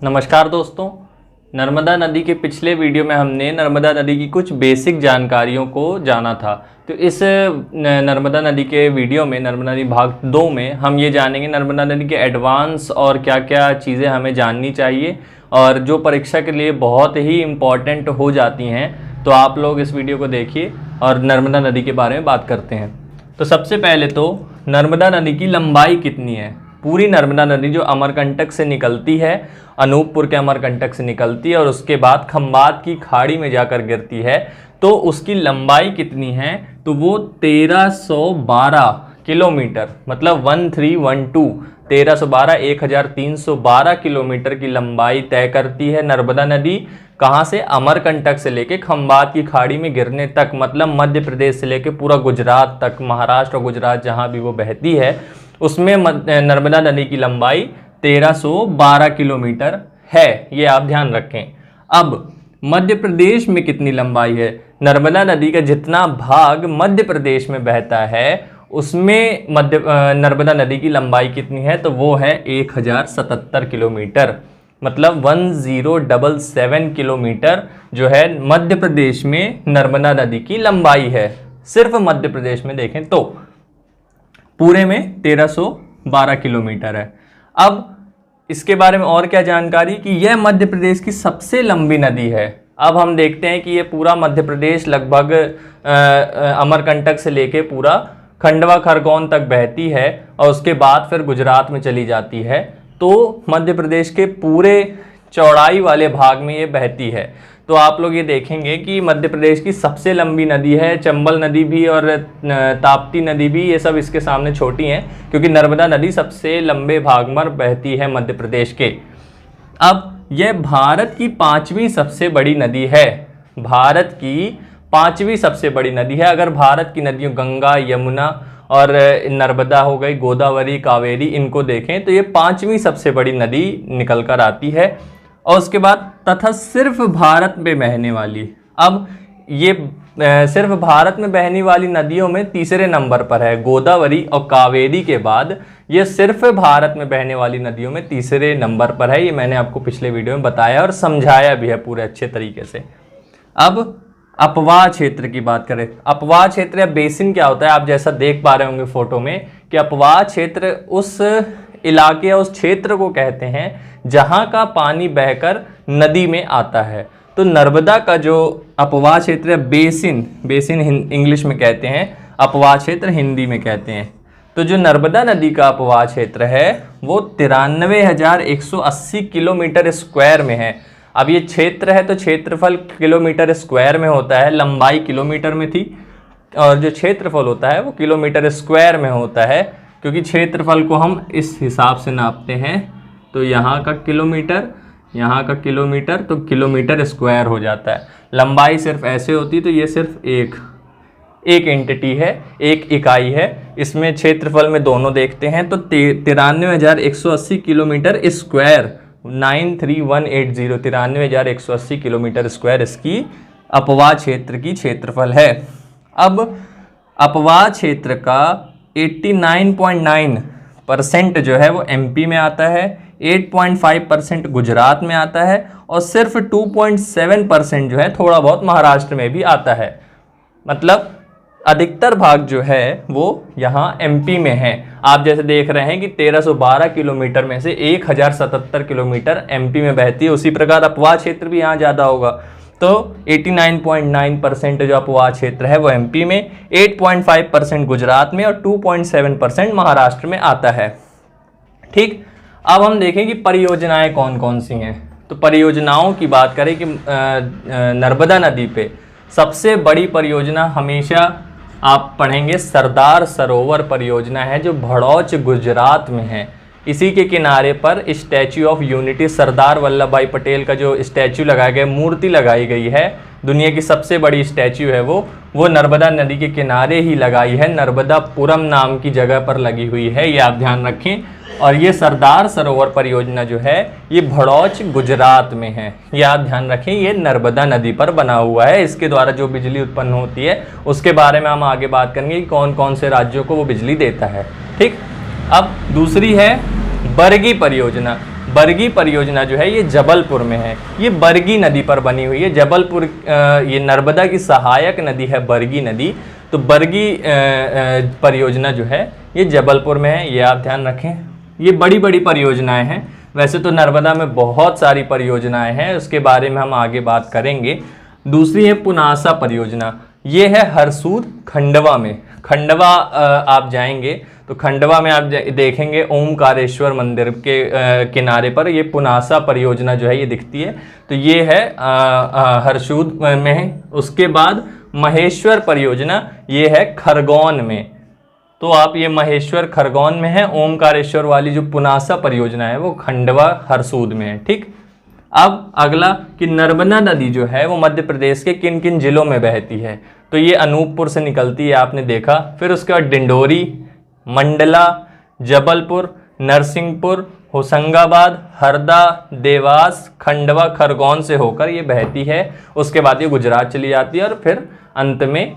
नमस्कार दोस्तों। नर्मदा नदी के पिछले वीडियो में हमने नर्मदा नदी की कुछ बेसिक जानकारियों को जाना था। तो इस नर्मदा नदी के वीडियो में, नर्मदा नदी भाग 2 में, हम ये जानेंगे नर्मदा नदी के एडवांस और क्या क्या चीज़ें हमें जाननी चाहिए और जो परीक्षा के लिए बहुत ही इम्पॉर्टेंट हो जाती हैं। तो आप लोग इस वीडियो को देखिए और नर्मदा नदी के बारे में बात करते हैं। तो सबसे पहले तो नर्मदा नदी की लंबाई कितनी है। पूरी नर्मदा नदी जो अमरकंटक से निकलती है, अनूपपुर के अमरकंटक से निकलती है और उसके बाद खंबात की खाड़ी में जाकर गिरती है, तो उसकी लंबाई कितनी है, तो वो 1312 किलोमीटर, मतलब 1312 1312 किलोमीटर की लंबाई तय करती है नर्मदा नदी। कहाँ से? अमरकंटक से लेके खंबात की खाड़ी में गिरने तक, मतलब मध्य प्रदेश से लेके पूरा गुजरात तक, महाराष्ट्र और गुजरात जहाँ भी वो बहती है, उसमें नर्मदा नदी की लंबाई 1312 किलोमीटर है। ये आप ध्यान रखें। अब मध्य प्रदेश में कितनी लंबाई है? नर्मदा नदी का जितना भाग मध्य प्रदेश में बहता है उसमें नर्मदा नदी की लंबाई कितनी है, तो वो है 1077 किलोमीटर, मतलब 1077 किलोमीटर जो है मध्य प्रदेश में नर्मदा नदी की लंबाई है। सिर्फ मध्य प्रदेश में देखें तो पूरे में 1312 किलोमीटर है। अब इसके बारे में और क्या जानकारी कि यह मध्य प्रदेश की सबसे लंबी नदी है। अब हम देखते हैं कि ये पूरा मध्य प्रदेश लगभग अमरकंटक से लेके पूरा खंडवा खरगोन तक बहती है और उसके बाद फिर गुजरात में चली जाती है। तो मध्य प्रदेश के पूरे चौड़ाई वाले भाग में ये बहती है। तो आप लोग ये देखेंगे कि मध्य प्रदेश की सबसे लंबी नदी है। चंबल नदी भी और ताप्ती नदी भी, ये सब इसके सामने छोटी हैं, क्योंकि नर्मदा नदी सबसे लंबे भाग में बहती है मध्य प्रदेश के। अब यह भारत की 5वीं सबसे बड़ी नदी है। भारत की 5वीं सबसे बड़ी नदी है। अगर भारत की नदियों गंगा, यमुना और नर्मदा हो गई, गोदावरी, कावेरी, इनको देखें तो ये 5वीं सबसे बड़ी नदी निकल कर आती है। और उसके बाद तथा सिर्फ भारत में बहने वाली, अब ये सिर्फ भारत में बहने वाली नदियों में तीसरे नंबर पर है। गोदावरी और कावेरी के बाद ये सिर्फ भारत में बहने वाली नदियों में तीसरे नंबर पर है। ये मैंने आपको पिछले वीडियो में बताया और समझाया भी है पूरे अच्छे तरीके से। अब अपवाह क्षेत्र की बात करें। अपवाह क्षेत्र या बेसिन क्या होता है? आप जैसा देख पा रहे होंगे फोटो में कि अपवाह क्षेत्र उस इलाके या उस क्षेत्र को कहते हैं जहां का पानी बहकर नदी में आता है। तो नर्मदा का जो अपवाह क्षेत्र है, बेसिन इंग्लिश में कहते हैं, अपवाह क्षेत्र हिंदी में कहते हैं। तो जो नर्मदा नदी का अपवाह क्षेत्र है वो 93,180 किलोमीटर स्क्वायर में है। अब ये क्षेत्र है तो क्षेत्रफल किलोमीटर स्क्वायर में होता है, लंबाई किलोमीटर में थी, और जो क्षेत्रफल होता है वो किलोमीटर स्क्वायर में होता है, क्योंकि क्षेत्रफल को हम इस हिसाब से नापते हैं। तो यहाँ का किलोमीटर, यहाँ का किलोमीटर, तो किलोमीटर स्क्वायर हो जाता है। लंबाई सिर्फ ऐसे होती, तो ये सिर्फ एक एंटिटी है, एक इकाई है। इसमें क्षेत्रफल में दोनों देखते हैं तो 93,180 किलोमीटर स्क्वायर, 93180, 93,180 किलोमीटर स्क्वायर इसकी अपवाह क्षेत्र की क्षेत्रफल है। अब अपवाह क्षेत्र का 89.9% जो है वो एमपी में आता है, 8.5% गुजरात में आता है और सिर्फ 2.7% जो है थोड़ा बहुत महाराष्ट्र में भी आता है। मतलब अधिकतर भाग जो है वो यहाँ एमपी में है। आप जैसे देख रहे हैं कि 1312 किलोमीटर में से 1077 किलोमीटर एमपी में बहती है, उसी प्रकार अपवाह क्षेत्र भी यहाँ ज़्यादा होगा। तो 89.9% जो अपवाह क्षेत्र है वो एमपी में, 8.5% गुजरात में और 2.7% महाराष्ट्र में आता है। ठीक, अब हम देखें कि परियोजनाएं कौन कौन सी हैं। तो परियोजनाओं की बात करें कि नर्मदा नदी पे सबसे बड़ी परियोजना हमेशा आप पढ़ेंगे सरदार सरोवर परियोजना है, जो भड़ौच गुजरात में है। इसी के किनारे पर statue of unity, Sardar Vallabh भाई पटेल का जो स्टैच्यू लगाया गया, मूर्ति लगाई गई है, दुनिया की सबसे बड़ी स्टैच्यू है वो नर्मदा नदी के किनारे ही लगाई है। नर्मदापुरम नाम की जगह पर लगी हुई है, ये आप ध्यान रखें। और ये सरदार सरोवर परियोजना जो है ये भड़ौच गुजरात में है, ये आप ध्यान रखें। ये नर्मदा नदी पर बना हुआ है। इसके द्वारा जो बिजली उत्पन्न होती है उसके बारे में हम आगे बात करेंगे कि कौन कौन से राज्यों को वो बिजली देता है। ठीक, अब दूसरी है बरगी परियोजना। बरगी परियोजना जो है ये जबलपुर में है। ये बरगी नदी पर बनी हुई है। जबलपुर ये नर्मदा की सहायक नदी है बरगी नदी, तो बरगी परियोजना जो है ये जबलपुर में है, ये आप ध्यान रखें। ये बड़ी बड़ी परियोजनाएं हैं। वैसे तो नर्मदा में बहुत सारी परियोजनाएं हैं, उसके बारे में हम आगे बात करेंगे। दूसरी है पुनासा परियोजना, ये है हरसूद खंडवा में। खंडवा आप जाएंगे तो खंडवा में आप देखेंगे ओमकारेश्वर मंदिर के किनारे पर ये पुनासा परियोजना जो है ये दिखती है, तो ये है हरसूद में है। उसके बाद महेश्वर परियोजना ये है खरगोन में, तो आप ये महेश्वर खरगोन में है। ओमकारेश्वर वाली जो पुनासा परियोजना है वो खंडवा हरसूद में है। ठीक, अब अगला कि नर्मदा नदी जो है वो मध्य प्रदेश के किन किन जिलों में बहती है, तो ये अनूपपुर से निकलती है, आपने देखा। फिर उसके बाद डिंडोरी, मंडला, जबलपुर, नरसिंहपुर, होशंगाबाद, हरदा, देवास, खंडवा, खरगोन से होकर ये बहती है। उसके बाद ये गुजरात चली जाती है और फिर अंत में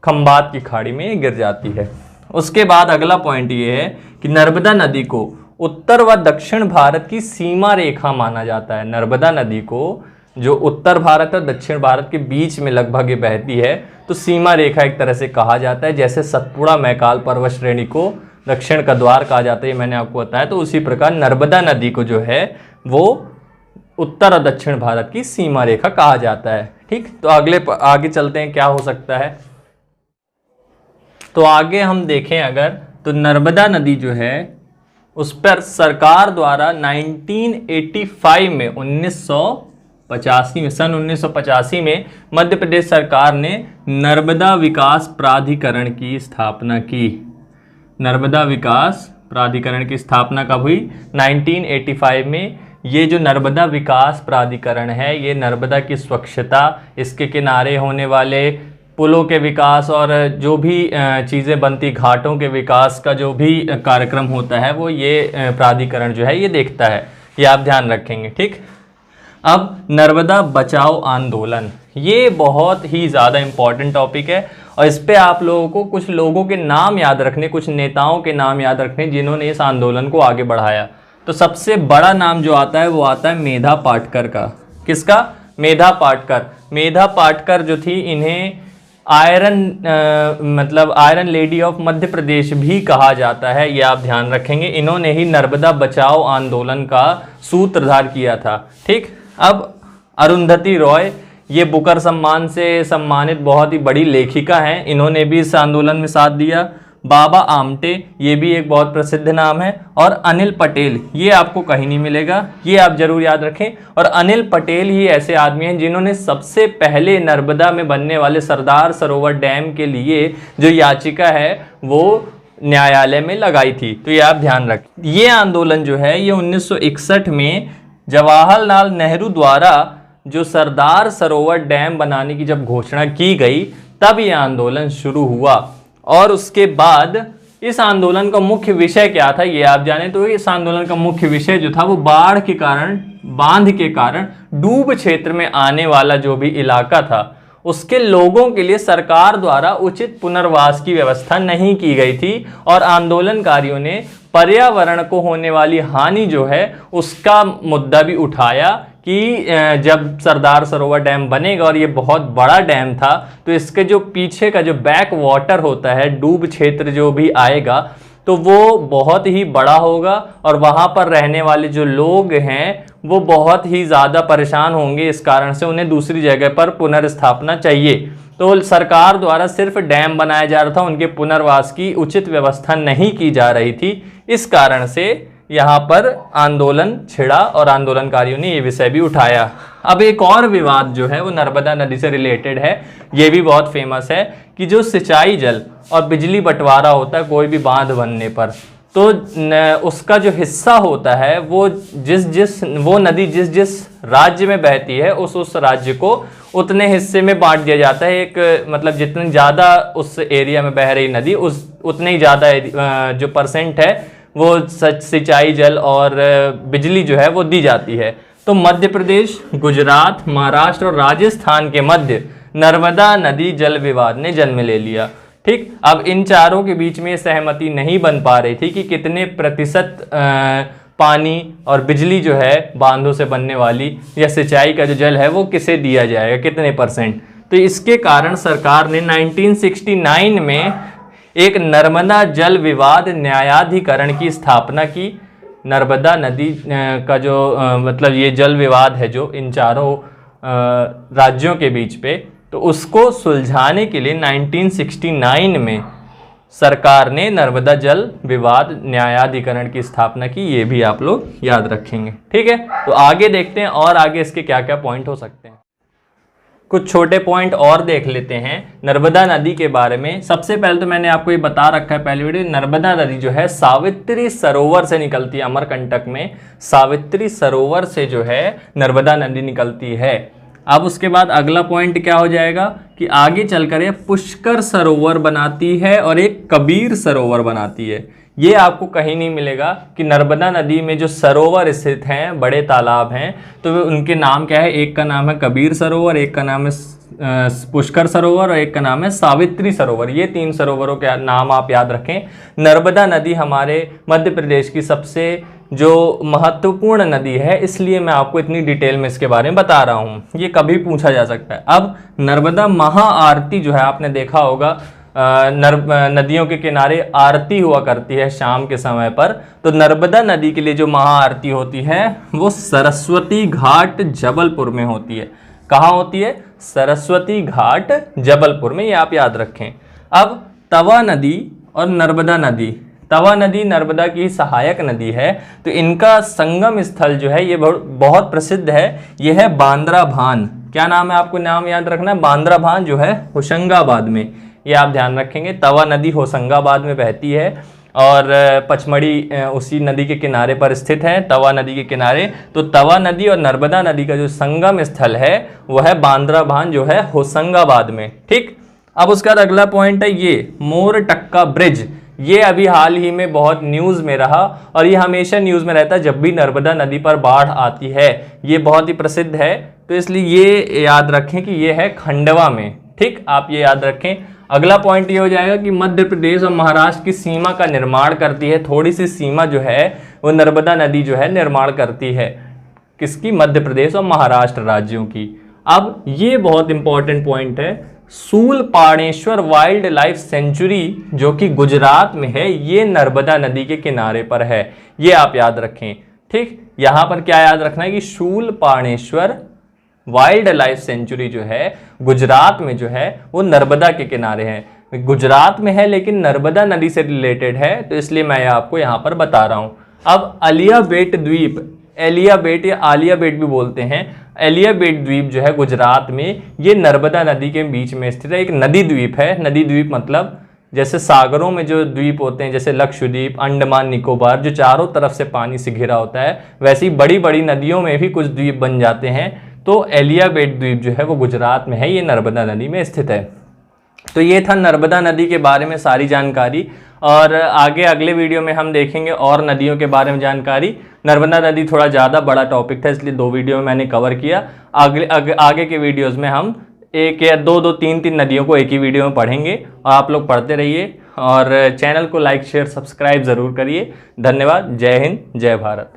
खंबात की खाड़ी में ये गिर जाती है। उसके बाद अगला पॉइंट ये है कि नर्मदा नदी को उत्तर व दक्षिण भारत की सीमा रेखा माना जाता है। नर्मदा नदी को जो उत्तर भारत और दक्षिण भारत के बीच में लगभग ये बहती है, तो सीमा रेखा एक तरह से कहा जाता है। जैसे सतपुड़ा मैकाल पर्वत श्रेणी को दक्षिण का द्वार कहा जाता है, ये मैंने आपको बताया, तो उसी प्रकार नर्मदा नदी को जो है वो उत्तर और दक्षिण भारत की सीमा रेखा कहा जाता है। ठीक, तो आगे चलते हैं क्या हो सकता है। तो आगे हम देखें अगर, तो नर्मदा नदी जो है उस पर सरकार द्वारा 1985 में 1985 में मध्य प्रदेश सरकार ने नर्मदा विकास प्राधिकरण की स्थापना की। नर्मदा विकास प्राधिकरण की स्थापना कब हुई? 1985 में। ये जो नर्मदा विकास प्राधिकरण है ये नर्मदा की स्वच्छता, इसके किनारे होने वाले पुलों के विकास और जो भी चीज़ें बनती, घाटों के विकास का जो भी कार्यक्रम होता है वो ये प्राधिकरण जो है ये देखता है, ये आप ध्यान रखेंगे। ठीक, अब नर्मदा बचाओ आंदोलन, ये बहुत ही ज़्यादा इम्पॉर्टेंट टॉपिक है और इस पे आप लोगों को कुछ लोगों के नाम याद रखने, कुछ नेताओं के नाम याद रखने जिन्होंने इस आंदोलन को आगे बढ़ाया। तो सबसे बड़ा नाम जो आता है वो आता है मेधा पाटकर का। किसका? मेधा पाटकर। मेधा पाटकर जो थी, इन्हें iron lady of Madhya Pradesh भी कहा जाता है, ये आप ध्यान रखेंगे। इन्होंने ही नर्मदा बचाओ आंदोलन का सूत्रधार किया था। ठीक, अब अरुंधति रॉय, ये बुकर सम्मान से सम्मानित बहुत ही बड़ी लेखिका हैं, इन्होंने भी इस आंदोलन में साथ दिया। बाबा आमटे, ये भी एक बहुत प्रसिद्ध नाम है। और अनिल पटेल, ये आपको कहीं नहीं मिलेगा, ये आप जरूर याद रखें। और अनिल पटेल ही ऐसे आदमी हैं जिन्होंने सबसे पहले नर्मदा में बनने वाले सरदार सरोवर डैम के लिए जो याचिका है वो न्यायालय में लगाई थी, तो ये आप ध्यान रखें। ये आंदोलन जो है ये 1961 में जवाहरलाल नेहरू द्वारा जो सरदार सरोवर डैम बनाने की जब घोषणा की गई तब ये आंदोलन शुरू हुआ। और उसके बाद इस आंदोलन का मुख्य विषय क्या था ये आप जाने, तो इस आंदोलन का मुख्य विषय जो था वो बाढ़ के कारण, बांध के कारण डूब क्षेत्र में आने वाला जो भी इलाका था उसके लोगों के लिए सरकार द्वारा उचित पुनर्वास की व्यवस्था नहीं की गई थी। और आंदोलनकारियों ने पर्यावरण को होने वाली हानि जो है उसका मुद्दा भी उठाया कि जब सरदार सरोवर डैम बनेगा और ये बहुत बड़ा डैम था तो इसके जो पीछे का जो बैक वाटर होता है, डूब क्षेत्र जो भी आएगा, तो वो बहुत ही बड़ा होगा और वहाँ पर रहने वाले जो लोग हैं वो बहुत ही ज़्यादा परेशान होंगे। इस कारण से उन्हें दूसरी जगह पर पुनर्स्थापना चाहिए। तो सरकार द्वारा सिर्फ डैम बनाया जा रहा था, उनके पुनर्वास की उचित व्यवस्था नहीं की जा रही थी। इस कारण से यहाँ पर आंदोलन छिड़ा और आंदोलनकारियों ने ये विषय भी उठाया। अब एक और विवाद जो है वो नर्मदा नदी से रिलेटेड है, ये भी बहुत फेमस है कि जो सिंचाई जल और बिजली बंटवारा होता है कोई भी बांध बनने पर, तो उसका जो हिस्सा होता है वो वो नदी जिस राज्य में बहती है उस राज्य को उतने हिस्से में बांट दिया जाता है। एक मतलब जितनी ज़्यादा उस एरिया में बह रही नदी उतने ही ज़्यादा जो परसेंट है वो सिंचाई जल और बिजली जो है वो दी जाती है। तो मध्य प्रदेश, गुजरात, महाराष्ट्र और राजस्थान के मध्य नर्मदा नदी जल विवाद ने जन्म ले लिया। ठीक, अब इन चारों के बीच में सहमति नहीं बन पा रही थी कि कितने प्रतिशत पानी और बिजली जो है बांधों से बनने वाली या सिंचाई का जो जल है वो किसे दिया जाएगा, कितने %। तो इसके कारण सरकार ने 1969 में एक नर्मदा जल विवाद न्यायाधिकरण की स्थापना की। नर्मदा नदी का जो मतलब ये जल विवाद है जो इन चारों राज्यों के बीच पे, तो उसको सुलझाने के लिए 1969 में सरकार ने नर्मदा जल विवाद न्यायाधिकरण की स्थापना की। ये भी आप लोग याद रखेंगे, ठीक है। तो आगे देखते हैं और आगे इसके क्या क्या पॉइंट हो सकते हैं। कुछ छोटे पॉइंट और देख लेते हैं नर्मदा नदी के बारे में। सबसे पहले तो मैंने आपको ये बता रखा है पहली वीडियो, नर्मदा नदी जो है सावित्री सरोवर से निकलती है। अमरकंटक में सावित्री सरोवर से जो है नर्मदा नदी निकलती है। अब उसके बाद अगला पॉइंट क्या हो जाएगा कि आगे चलकर ये पुष्कर सरोवर बनाती है और एक कबीर सरोवर बनाती है। ये आपको कहीं नहीं मिलेगा कि नर्मदा नदी में जो सरोवर स्थित हैं, बड़े तालाब हैं, तो उनके नाम क्या है। एक का नाम है कबीर सरोवर, एक का नाम है पुष्कर सरोवर और एक का नाम है सावित्री सरोवर। ये 3 सरोवरों के नाम आप याद रखें। नर्मदा नदी हमारे मध्य प्रदेश की सबसे जो महत्वपूर्ण नदी है, इसलिए मैं आपको इतनी डिटेल में इसके बारे में बता रहा हूँ। ये कभी पूछा जा सकता है। अब नर्मदा महाआरती जो है आपने देखा होगा, नदियों के किनारे आरती हुआ करती है शाम के समय पर। तो नर्मदा नदी के लिए जो महाआरती होती है वो सरस्वती घाट जबलपुर में होती है। कहाँ होती है? सरस्वती घाट जबलपुर में, ये आप याद रखें। अब तवा नदी और नर्मदा नदी, तवा नदी नर्मदा की सहायक नदी है, तो इनका संगम स्थल जो है ये बहुत प्रसिद्ध है। ये है बांद्रा भान। क्या नाम है? आपको नाम याद रखना है। बांद्रा भान जो है होशंगाबाद में, ये आप ध्यान रखेंगे। तवा नदी होशंगाबाद में बहती है और पचमढ़ी उसी नदी के किनारे पर स्थित है, तवा नदी के किनारे। तो तवा नदी और नर्मदा नदी का जो संगम स्थल है वह है बांद्रा भान जो है होशंगाबाद में, ठीक। अब उसका अगला पॉइंट है ये मोरटक्का ब्रिज। ये अभी हाल ही में बहुत न्यूज़ में रहा और ये हमेशा न्यूज़ में रहता है जब भी नर्मदा नदी पर बाढ़ आती है। ये बहुत ही प्रसिद्ध है, तो इसलिए ये याद रखें कि ये है खंडवा में, ठीक। आप ये याद रखें। अगला पॉइंट ये हो जाएगा कि मध्य प्रदेश और महाराष्ट्र की सीमा का निर्माण करती है। थोड़ी सी सीमा जो है वो नर्मदा नदी जो है निर्माण करती है। किसकी? मध्य प्रदेश और महाराष्ट्र राज्यों की। अब ये बहुत इंपॉर्टेंट पॉइंट है, सूलपाणेश्वर वाइल्ड लाइफ सेंचुरी जो कि गुजरात में है, ये नर्मदा नदी के किनारे पर है। ये आप याद रखें, ठीक। यहाँ पर क्या याद रखना है कि सूलपाणेश्वर वाइल्ड लाइफ सेंचुरी जो है गुजरात में जो है वो नर्मदा के किनारे है। गुजरात में है लेकिन नर्मदा नदी से रिलेटेड है, तो इसलिए मैं आपको यहाँ पर बता रहा हूँ। अब अलिया बेट द्वीप, एलिया बेट या आलिया बेट भी बोलते हैं, एलिया बेट द्वीप जो है गुजरात में, ये नर्मदा नदी के बीच में स्थित है। एक नदी द्वीप है। नदी द्वीप मतलब जैसे सागरों में जो द्वीप होते हैं, जैसे लक्षद्वीप, अंडमान निकोबार, जो चारों तरफ से पानी से घिरा होता है, वैसे ही बड़ी बड़ी नदियों में भी कुछ द्वीप बन जाते हैं। तो एलिया बेट द्वीप जो है वो गुजरात में है, ये नर्मदा नदी में स्थित है। तो ये था नर्मदा नदी के बारे में सारी जानकारी, और आगे अगले वीडियो में हम देखेंगे और नदियों के बारे में जानकारी। नर्मदा नदी थोड़ा ज़्यादा बड़ा टॉपिक था, इसलिए 2 वीडियो में मैंने कवर किया। आगे के वीडियोज़ में हम 1 या 2 3 नदियों को एक ही वीडियो में पढ़ेंगे, और आप लोग पढ़ते रहिए और चैनल को लाइक शेयर सब्सक्राइब ज़रूर करिए। धन्यवाद। जय हिंद, जय भारत।